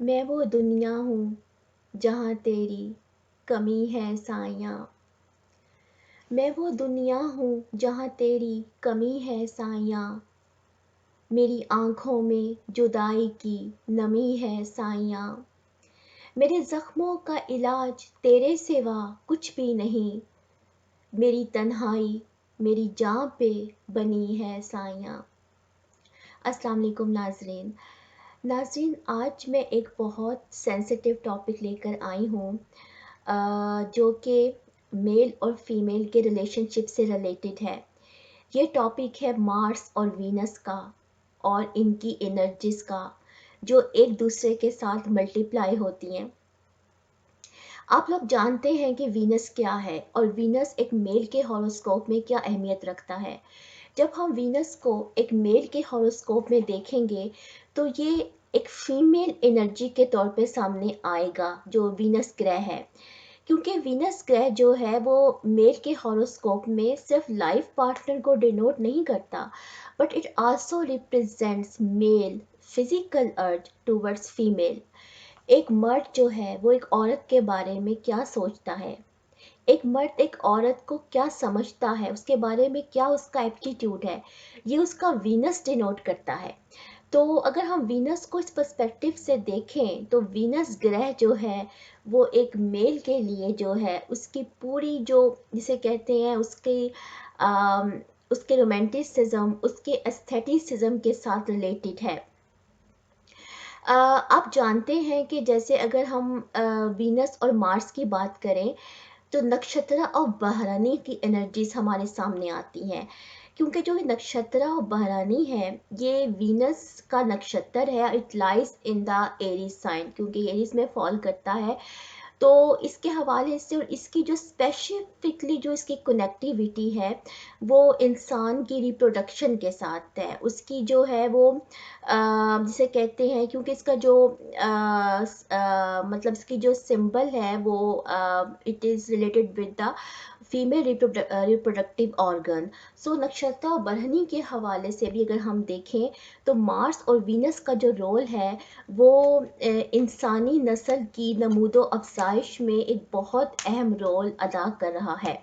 मैं वो दुनिया हूँ जहाँ तेरी कमी है साइयाँ। मैं वो दुनिया हूँ जहाँ तेरी कमी है साइयाँ। मेरी आँखों में जुदाई की नमी है साइयाँ। मेरे ज़ख्मों का इलाज तेरे सिवा कुछ भी नहीं। मेरी तन्हाई मेरी जान पे बनी है साइयाँ। अस्सलाम वालेकुम नाज़रीन। नाज़रीन, आज मैं एक बहुत सेंसिटिव टॉपिक लेकर आई हूँ, जो कि मेल और फीमेल के रिलेशनशिप से रिलेटेड है। ये टॉपिक है मार्स और वीनस का और इनकी एनर्जीज का, जो एक दूसरे के साथ मल्टीप्लाई होती हैं। आप लोग जानते हैं कि वीनस क्या है और वीनस एक मेल के हॉरोस्कोप में क्या अहमियत रखता है। जब हम वीनस को एक मेल के हॉरोस्कोप में देखेंगे तो ये एक फीमेल एनर्जी के तौर पे सामने आएगा, जो वीनस ग्रह है। क्योंकि वीनस ग्रह जो है वो मेल के हॉरोस्कोप में सिर्फ लाइफ पार्टनर को डिनोट नहीं करता, but it also represents male physical urge towards female. एक मर्द जो है वो एक औरत के बारे में क्या सोचता है, एक मर्द एक औरत को क्या समझता है, उसके बारे में क्या उसका एप्टीट्यूड है, ये उसका वीनस डिनोट करता है। तो अगर हम वीनस को इस पर्सपेक्टिव से देखें तो वीनस ग्रह जो है वो एक मेल के लिए जो है उसकी पूरी जो जिसे कहते हैं उसके रोमांटिसिज्म, उसके एस्थेटिसिज्म के साथ रिलेटेड है। आप जानते हैं कि जैसे अगर हम वीनस और मार्स की बात करें तो नक्षत्र और बहरानी की एनर्जीज हमारे सामने आती हैं। क्योंकि जो ये नक्षत्र और बहरानी है ये वीनस का नक्षत्र है। It lies in the Aries sign, क्योंकि एरीज में फॉल करता है। तो इसके हवाले से और इसकी जो स्पेसिफिकली जो इसकी कनेक्टिविटी है वो इंसान की रिप्रोडक्शन के साथ है। उसकी जो है वो जिसे कहते हैं, क्योंकि इसका जो मतलब इसकी जो सिंबल है वो it is related with the female reproductive organ. So नक्षत्र और बरहनी के हवाले से भी अगर हम देखें तो मार्स और वीनस का जो रोल है वो इंसानी नस्ल की नमूदो अफजाइश में एक बहुत अहम रोल अदा कर रहा है।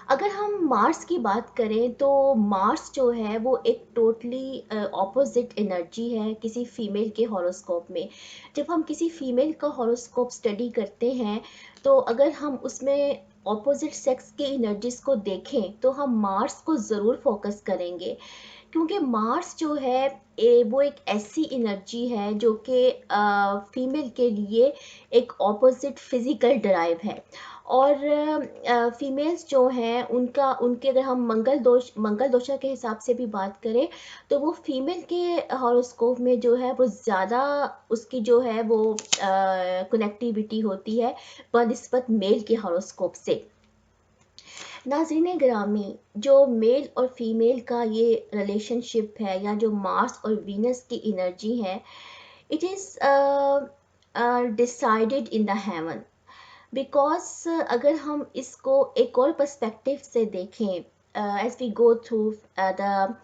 अगर हम मार्स की बात करें तो मार्स जो है वो एक टोटली ऑपोजिट एनर्जी है किसी फीमेल के हॉरोस्कोप में। जब हम किसी फीमेल का हॉरोस्कोप स्टडी करते हैं तो अगर हम उसमें ऑपोजिट सेक्स की एनर्जीज को देखें तो हम मार्स को ज़रूर फोकस करेंगे। क्योंकि मार्स जो है वो एक ऐसी एनर्जी है जो कि फीमेल के लिए एक ऑपोजिट फिजिकल ड्राइव है। और फीमेल्स जो हैं उनका उनके अगर हम मंगल दोषा के हिसाब से भी बात करें तो वो फीमेल के हॉरोस्कोप में जो है वो ज़्यादा उसकी जो है वो कनेक्टिविटी होती है बनिस्बत मेल के हॉरोस्कोप से। नाज़रीन गिरामी, जो मेल और फीमेल का ये रिलेशनशिप है या जो मार्स और वीनस की एनर्जी है, it is decided in the heaven. Because अगर हम इसको एक और पर्सपेक्टिव से देखें, as we go through the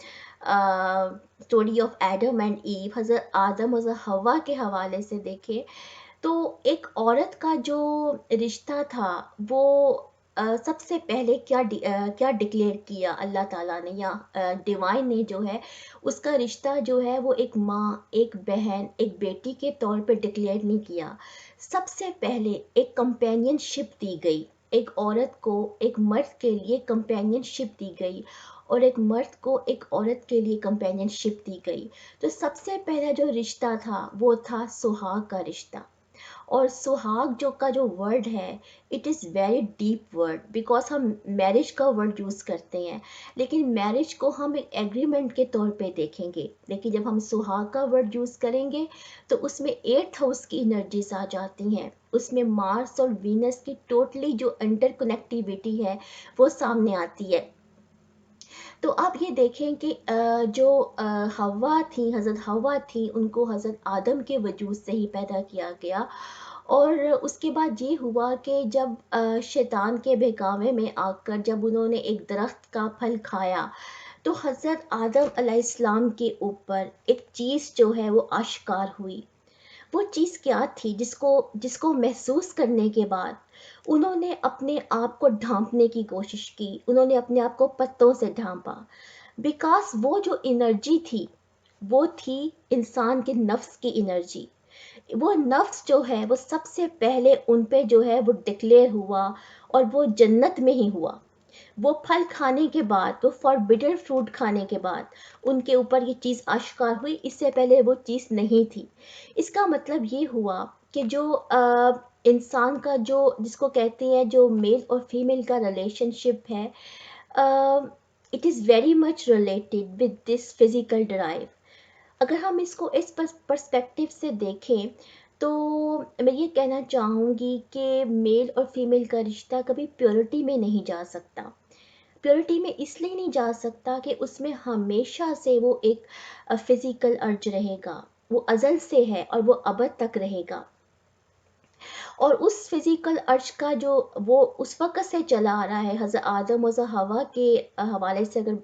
story of Adam and Eve, हज़रत आदम और हवा के हवाले से देखें तो एक औरत का जो रिश्ता था वो सबसे पहले क्या डिक्लेयर किया अल्लाह ताला ने या डिवाइन ने जो है उसका रिश्ता जो है वो एक माँ, एक बहन, एक बेटी के तौर पे डिक्लेयर नहीं किया। सबसे पहले एक कंपेनियनशिप दी गई। एक औरत को एक मर्द के लिए कंपेनियनशिप दी गई और एक मर्द को एक औरत के लिए कंपेनियनशिप दी गई। तो सबसे पहला जो रिश्ता था वो था सुहाग का रिश्ता। और सुहाग जो वर्ड है it is very deep word, because हम मैरिज का वर्ड यूज़ करते हैं लेकिन मैरिज को हम एक एग्रीमेंट के तौर पे देखेंगे। लेकिन जब हम सुहाग का वर्ड यूज़ करेंगे तो उसमें 8th हाउस की एनर्जीज आ जाती हैं। उसमें मार्स और वीनस की टोटली जो इंटरकनेक्टिविटी है वो सामने आती है। तो आप ये देखें कि जो हवा थी, हज़रत हवा थी, उनको हज़रत आदम के वजूद से ही पैदा किया गया। और उसके बाद ये हुआ कि जब शैतान के बहकावे में आकर जब उन्होंने एक दरख्त का फल खाया तो हज़रत आदम अलैहिस्सलाम के ऊपर एक चीज़ जो है वो आश्कार हुई। वो चीज़ क्या थी जिसको जिसको महसूस करने के बाद उन्होंने अपने आप को ढांपने की कोशिश की, उन्होंने अपने आप को पत्तों से ढांपा। बिकॉज वो जो एनर्जी थी वो थी इंसान के नफ्स की एनर्जी। वो नफ्स जो है वो सबसे पहले उन पे जो है वो डिक्लेयर हुआ, और वो जन्नत में ही हुआ। वो फल खाने के बाद, वो फॉरबिडन फ्रूट खाने के बाद उनके ऊपर ये चीज़ आश्कार हुई, इससे पहले वो चीज़ नहीं थी। इसका मतलब ये हुआ कि जो इंसान का जो जिसको कहते हैं जो मेल और फीमेल का रिलेशनशिप है, it is very much related with this physical drive. अगर हम इसको इस पर्सपेक्टिव से देखें तो मैं ये कहना चाहूँगी कि मेल और फीमेल का रिश्ता कभी प्योरिटी में नहीं जा सकता। प्योरिटी में इसलिए नहीं जा सकता कि उसमें हमेशा से वो एक फिजिकल अर्ज रहेगा, वो अज़ल से है और वो अबद तक रहेगा। और उस फिजिकल अर्ज का जो वो उस वक़्त से चला आ रहा है, हज़रत आदम और हवा के हवाले से अगर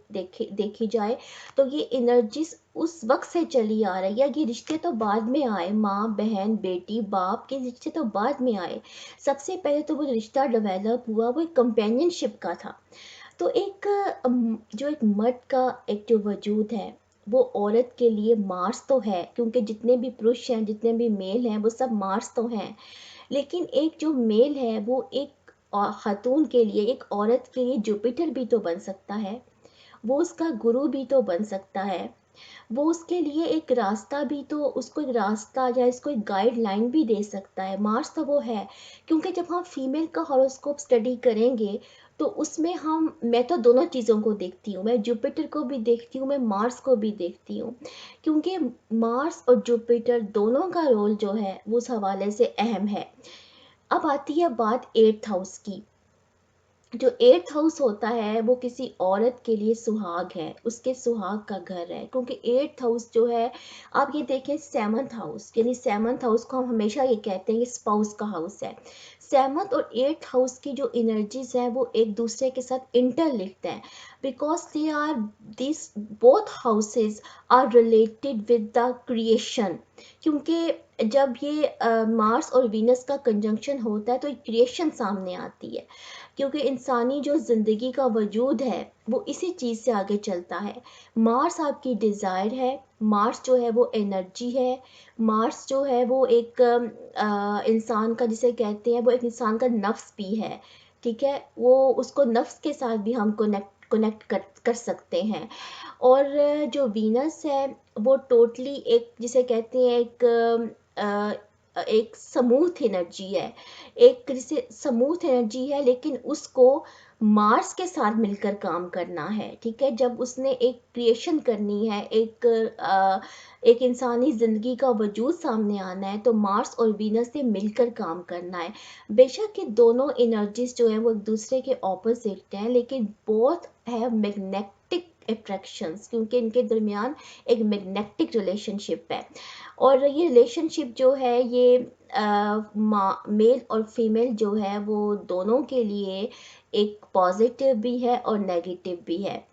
देखी जाए तो ये एनर्जीज़ उस वक़्त से चली आ रही है। ये रिश्ते तो बाद में आए, माँ बहन बेटी बाप के रिश्ते तो बाद में आए। सबसे पहले तो वो रिश्ता डेवलप हुआ, वो एक कंपेनियनशिप का था। तो एक जो एक मर्द का एक जो वजूद है वो औरत के लिए मार्स तो है, क्योंकि जितने भी पुरुष हैं जितने भी मेल हैं वो सब मार्स तो हैं। लेकिन एक जो मेल है वो एक खातून के लिए, एक औरत के लिए जुपिटर भी तो बन सकता है, वो उसका गुरु भी तो बन सकता है, वो उसके लिए एक रास्ता भी तो, उसको एक रास्ता या इसको एक गाइडलाइन भी दे सकता है। मार्स तो वो है। क्योंकि जब हम फीमेल का हॉरोस्कोप स्टडी करेंगे तो उसमें मैं तो दोनों चीज़ों को देखती हूँ, मैं जुपिटर को भी देखती हूँ, मैं मार्स को भी देखती हूँ। क्योंकि मार्स और जुपिटर दोनों का रोल जो है वो उस हवाले से अहम है। अब आती है बात एट्थ हाउस की। जो एट्थ हाउस होता है वो किसी औरत के लिए सुहाग है, उसके सुहाग का घर है। क्योंकि एट्थ हाउस जो है, आप ये देखें सेवंथ हाउस, यानी सेवंथ हाउस को हम हमेशा ये कहते हैं कि स्पाउस का हाउस है। सेवंथ और एट्थ हाउस की जो एनर्जीज है वो एक दूसरे के साथ इंटरलिंक्ड है, because they are this both houses are related with the creation. क्योंकि जब ये मार्स और वीनस का कंजंक्शन होता है तो एक क्रिएशन सामने आती है। क्योंकि इंसानी जो ज़िंदगी का वजूद है वो इसी चीज़ से आगे चलता है। मार्स आपकी डिज़ायर है, मार्स जो है वो एनर्जी है, मार्स जो है वो एक इंसान का, जिसे कहते हैं वो एक इंसान का नफ्स भी है। ठीक है, वो उसको नफ्स के साथ भी हम कनेक्ट कर सकते हैं। और जो वीनस है वो टोटली एक, जिसे कहते हैं एक स्मूथ एनर्जी है, एक जैसे स्मूथ एनर्जी है, लेकिन उसको मार्स के साथ मिलकर काम करना है। ठीक है, जब उसने एक क्रिएशन करनी है, एक इंसानी ज़िंदगी का वजूद सामने आना है, तो मार्स और वीनस से मिलकर काम करना है। बेशक ये दोनों एनर्जीज जो हैं वो एक दूसरे के ऑपोजिट हैं, लेकिन बोथ हैव मैग्नेटिक अट्रैक्शंस, क्योंकि इनके दरमियान एक मैग्नेटिक रिलेशनशिप है। और ये रिलेशनशिप जो है ये मेल और फीमेल जो है वो दोनों के लिए एक पॉजिटिव भी है और नेगेटिव भी है।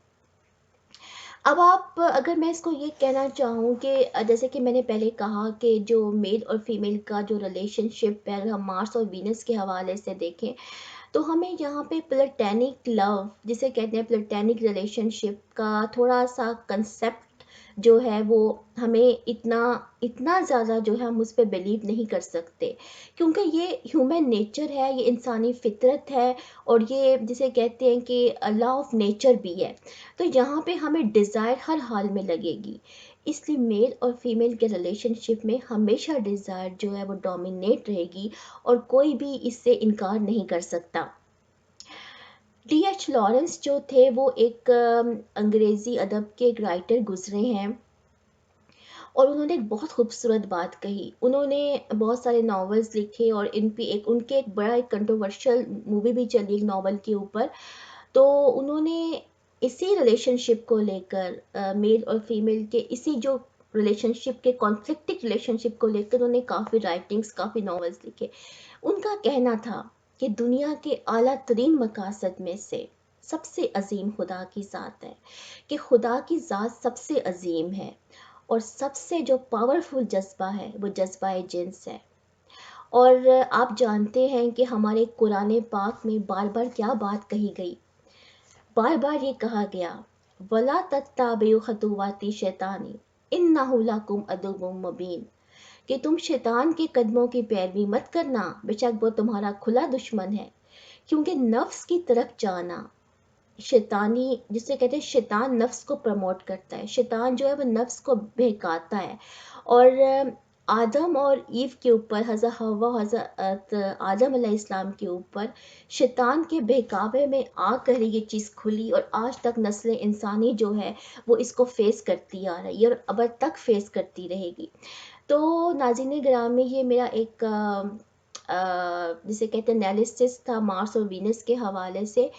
अब आप, अगर मैं इसको ये कहना चाहूँ कि जैसे कि मैंने पहले कहा कि जो मेल और फीमेल का जो रिलेशनशिप है, अगर हम मार्स और वीनस के हवाले से देखें तो हमें यहाँ पे प्लेटोनिक लव, जिसे कहते हैं प्लेटोनिक रिलेशनशिप का थोड़ा सा कंसेप्ट जो है वो हमें इतना इतना ज़्यादा जो है हम उस पर बिलीव नहीं कर सकते। क्योंकि ये ह्यूमन नेचर है, ये इंसानी फितरत है, और ये जिसे कहते हैं कि लॉ ऑफ नेचर भी है। तो यहाँ पे हमें डिज़ायर हर हाल में लगेगी। इसलिए मेल और फीमेल के रिलेशनशिप में हमेशा डिज़ायर जो है वो डोमिनेट रहेगी, और कोई भी इससे इनकार नहीं कर सकता। D.H. लॉरेंस जो थे वो एक अंग्रेज़ी अदब के एक राइटर गुजरे हैं, और उन्होंने एक बहुत खूबसूरत बात कही। उन्होंने बहुत सारे नॉवेल्स लिखे, और इन पे एक उनके एक बड़ा एक कंट्रोवर्शियल मूवी भी चली एक नॉवल के ऊपर। तो उन्होंने इसी रिलेशनशिप को लेकर, मेल और फीमेल के इसी जो रिलेशनशिप के कॉन्फ्लिक्टिंग रिलेशनशिप को लेकर उन्होंने काफ़ी राइटिंग्स, काफ़ी नॉवेल्स लिखे। उनका कहना था कि दुनिया के आला तरीन मकासद में से सबसे अजीम खुदा की ज़ात है, कि खुदा की ज़ात सबसे अजीम है, और सबसे जो पावरफुल जज्बा है वो जज्बा जिन्स है। और आप जानते हैं कि हमारे कुरान पाक में बार बार क्या बात कही गई, बार बार ये कहा गया, वला तत्ताबिउ खतुवाती शैतानी इन्नहु लकुम अदुव्वुम मुबीन, कि तुम शैतान के कदमों की पैरवी मत करना, बेशक वो तुम्हारा खुला दुश्मन है। क्योंकि नफ्स की तरफ जाना, शैतानी जिसे कहते हैं, शैतान नफ्स को प्रमोट करता है, शैतान जो है वो नफ्स को बहकाता है। और आदम और ईव के ऊपर, हज़रत हव्वा हज़रत आदम अलैहिस्सलाम के ऊपर शैतान के बहकावे में आकर ये चीज़ खुली, और आज तक नस्ल इंसानी जो है वो इसको फेस करती आ रही है और अब तक फेस करती रहेगी। तो नाज़रीन गिरामी, ये मेरा एक जिसे कहते हैं एनालिसिस था मार्स और वीनस के हवाले से।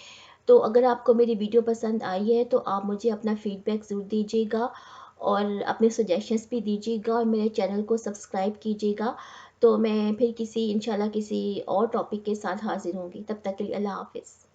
तो अगर आपको मेरी वीडियो पसंद आई है तो आप मुझे अपना फीडबैक ज़रूर दीजिएगा और अपने सजेशंस भी दीजिएगा और मेरे चैनल को सब्सक्राइब कीजिएगा। तो मैं फिर किसी इंशाल्लाह किसी और टॉपिक के साथ हाज़िर होंगी। तब तक के लिए अल्लाह हाफ़िज़।